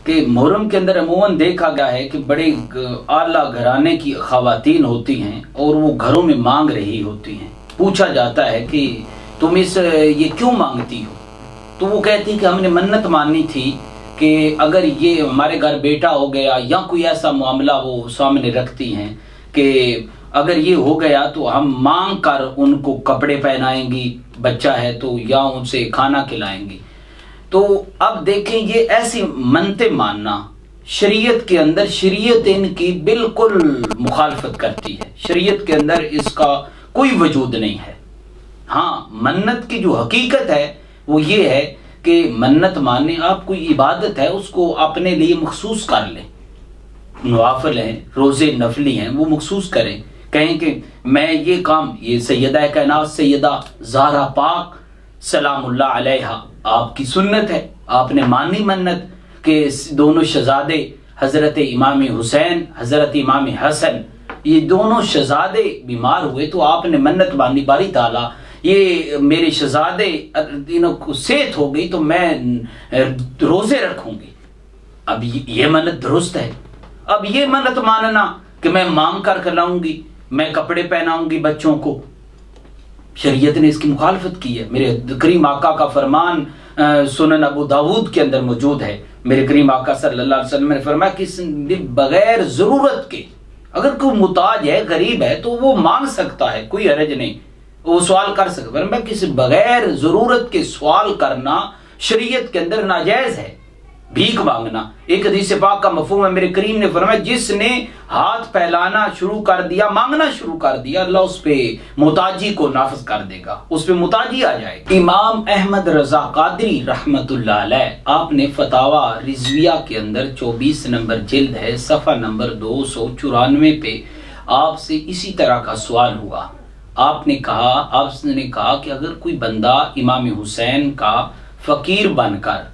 कि मुहर्रम के अंदर अमूमन देखा गया है कि बड़े आला घराने की ख़वातीन होती हैं और वो घरों में मांग रही होती हैं। पूछा जाता है कि तुम ये क्यों मांगती हो, तो वो कहती है कि हमने मन्नत मानी थी कि अगर ये हमारे घर बेटा हो गया या कोई ऐसा मामला वो सामने रखती हैं कि अगर ये हो गया तो हम मांग कर उनको कपड़े पहनाएंगी, बच्चा है तो, या उनसे खाना खिलाएंगी। तो अब देखें, ये ऐसी मन्नतें मानना शरीयत के अंदर, शरीयत इनकी बिल्कुल मुखालफत करती है। शरीयत के अंदर इसका कोई वजूद नहीं है। हाँ, मन्नत की जो हकीकत है वो ये है कि मन्नत मानने, आप कोई इबादत है उसको अपने लिए मखसूस कर लें, नवाफिल हैं, रोजे नफली हैं, वो मखसूस करें। कहें कि मैं ये काम, ये सैयदा कायनात सैयदा ज़हरा पाक सलामुल्लाह अलैहा आपकी सुन्नत है, आपने मानी मन्नत के दोनों शहजादे हजरत इमाम हुसैन, हजरत इमाम हसन, ये दोनों शहजादे बीमार हुए तो आपने मन्नत मानी, बारी ताला ये मेरे शहजादे तीनों को सेहत हो गई तो मैं रोजे रखूंगी। अब ये मन्नत दुरुस्त है। अब ये मन्नत मानना कि मैं मांग कर खिलाऊंगी, मैं कपड़े पहनाऊंगी बच्चों को, शरीयत ने इसकी मुखालफत की है। मेरे करीम आका का फरमान सुनन अबू दाऊद के अंदर मौजूद है। मेरे करीम आका सल्लल्लाहु अलैहि वसल्लम ने फरमाया कि बगैर जरूरत के अगर कोई मुताज है, गरीब है, तो वो मांग सकता है, कोई हरज नहीं, वो सवाल कर सकता है। किसी बगैर जरूरत के सवाल करना शरीयत के अंदर नाजायज है। भीख मांगना, एक हदीस पाक का मफहूम है, मेरे करीम ने फरमाया जिसने हाथ फैलाना शुरू कर दिया, मांगना शुरू कर दिया, अल्लाह उस पे मुताजी को नाफिज कर देगा, उस पे मुताजी आ जाएगी। इमाम अहमद रजा कादरी रहमतुल्लाह अलैह, आपने फतावा रिजविया के अंदर 24 नंबर जिल्द है, सफ़ा नंबर 294 पे आपसे इसी तरह का सवाल हुआ। आपने कहा कि अगर कोई बंदा इमाम हुसैन का फकीर बनकर,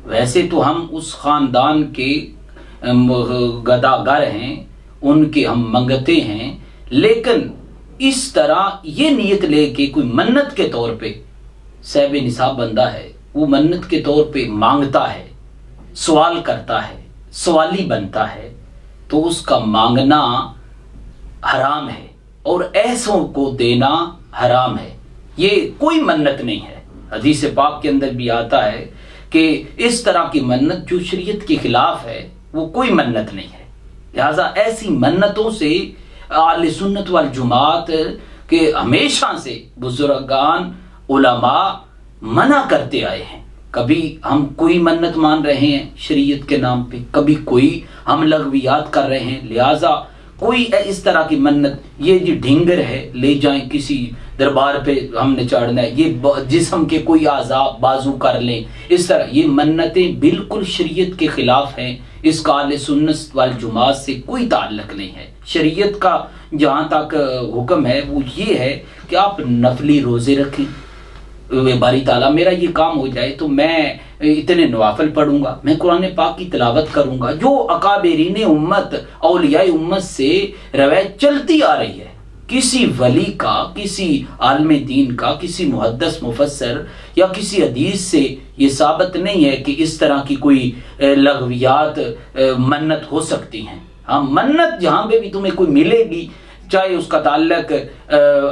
वैसे तो हम उस खानदान के गदागर हैं, उनके हम मंगते हैं, लेकिन इस तरह ये नियत लेके कोई मन्नत के तौर पे साहिब निसाब बंदा है, वो मन्नत के तौर पे मांगता है, सवाल करता है, सवाली बनता है, तो उसका मांगना हराम है और ऐसों को देना हराम है। ये कोई मन्नत नहीं है। हदीस पाक के अंदर भी आता है कि इस तरह की मन्नत जो शरीयत के खिलाफ है वो कोई मन्नत नहीं है। लिहाजा ऐसी मन्नतों से आले सुन्नत वल जमात के हमेशा से बुजुर्गान उलमा मना करते आए हैं। कभी हम कोई मन्नत मान रहे हैं शरीयत के नाम पे, कभी कोई हम लग़वियात कर रहे हैं। लिहाजा कोई इस तरह की मन्नत, ये जो ढिंगर है ले जाएं किसी दरबार पे हमने चढ़ना है, ये जिस्म के कोई आज़ाब बाजू कर लें, इस तरह ये मन्नतें बिल्कुल शरीयत के खिलाफ हैं। इसका आले सुन्नत वल जमात से कोई ताल्लुक नहीं है। शरीयत का जहाँ तक हुक्म है वो ये है कि आप नफली रोजे रखें। बारी ताला मेरा ये काम हो जाए तो मैं इतने नवाफिल पढ़ूंगा, मैं कुरान पाक की तिलावत करूंगा, जो अकाबरीन उम्मत औलिया उम्मत से रवायत चलती आ रही है। किसी वली का, किसी आलम दीन का, किसी मुहद्दिस मुफस्सिर या किसी हदीस से ये साबित नहीं है कि इस तरह की कोई लग़वियात मन्नत हो सकती हैं। हाँ, मन्नत जहाँ पे भी तुम्हें कोई मिलेगी, चाहे उसका ताल्लुक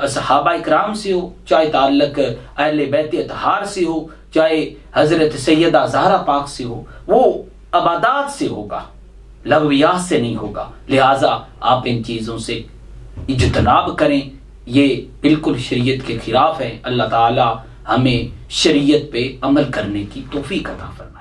सहाबा इकराम से हो, चाहे ताल्लुक अहले बैत अतहार से हो, चाहे हजरत सैयदा ज़हरा पाक से हो, वो अबादात से होगा, लग़वियात से नहीं होगा। लिहाजा आप इन चीज़ों से इज्तनाब करें, ये बिल्कुल शरीयत के खिलाफ है। अल्लाह ताला हमें शरीयत पे अमल करने की तौफीक अता फरमाए।